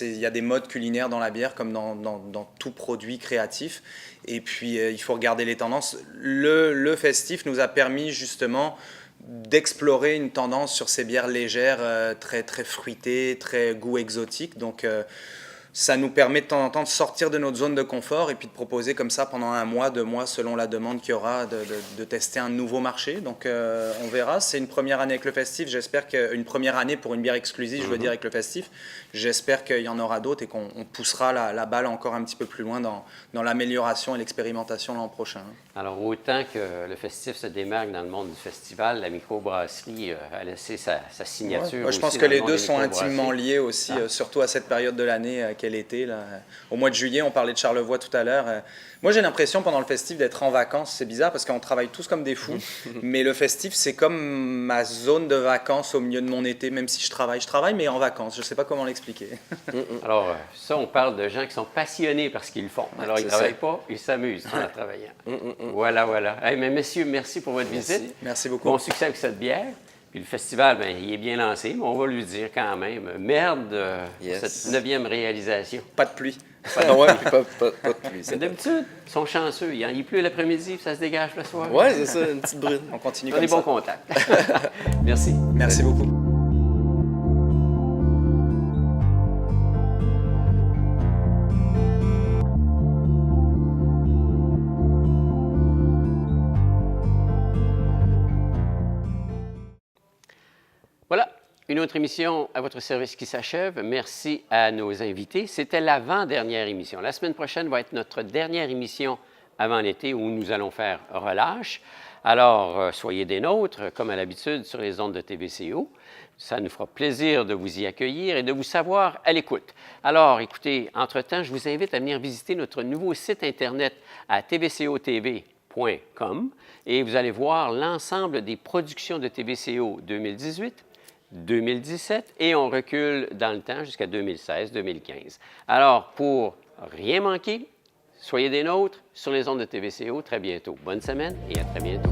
Il y a des modes culinaires dans la bière comme dans tout produit créatif. Et puis il faut regarder les tendances. Le festif nous a permis justement d'explorer une tendance sur ces bières légères, très, très fruitées, très goût exotique. Donc, ça nous permet de temps en temps de sortir de notre zone de confort et puis de proposer comme ça pendant 1 mois, 2 mois, selon la demande qu'il y aura, de tester un nouveau marché. Donc, on verra. C'est une première année avec le festif. J'espère qu'une première année pour une bière exclusive, je veux dire, avec le festif. J'espère qu'il y en aura d'autres et qu'on poussera la balle encore un petit peu plus loin dans l'amélioration et l'expérimentation l'an prochain.
Alors, autant que le festif se démarque dans le monde du festival, la microbrasserie a laissé sa signature.
Ouais, je pense
aussi
que
dans le
les
monde
deux
des
sont
microbrasseries.
intimement liés aussi, surtout à cette période de l'année qu'est l'été. Là. Au mois de juillet, on parlait de Charlevoix tout à l'heure. Moi, j'ai l'impression pendant le festif d'être en vacances. C'est bizarre parce qu'on travaille tous comme des fous. Mais le festif, c'est comme ma zone de vacances au milieu de mon été, même si je travaille. Je travaille, mais en vacances. Je ne sais pas comment l'expliquer.
Alors, ça, on parle de gens qui sont passionnés par ce qu'ils font. Alors, ils ne travaillent pas, ils s'amusent en travaillant. Voilà, voilà. Hey, mais messieurs, merci pour votre visite.
Merci beaucoup.
Bon succès avec cette bière. Puis le festival, bien, il est bien lancé, mais on va lui dire quand même, merde, cette 9e réalisation.
Pas de pluie.
Ouais, puis pas de pluie.
Mais d'habitude, ils sont chanceux. Il pleut l'après-midi, puis ça se dégage le soir.
Ouais, c'est ça, une petite brune.
On continue
On a
comme
des bons
ça.
contacts. Merci.
Merci beaucoup.
Voilà, une autre émission à votre service qui s'achève. Merci à nos invités. C'était l'avant-dernière émission. La semaine prochaine va être notre dernière émission avant l'été où nous allons faire relâche. Alors, soyez des nôtres, comme à l'habitude, sur les ondes de TVCO. Ça nous fera plaisir de vous y accueillir et de vous savoir à l'écoute. Alors, écoutez, entre-temps, je vous invite à venir visiter notre nouveau site Internet à tvcotv.com et vous allez voir l'ensemble des productions de TVCO 2018, 2017 et on recule dans le temps jusqu'à 2016-2015. Alors, pour rien manquer, soyez des nôtres sur les ondes de TVCO très bientôt. Bonne semaine et à très bientôt.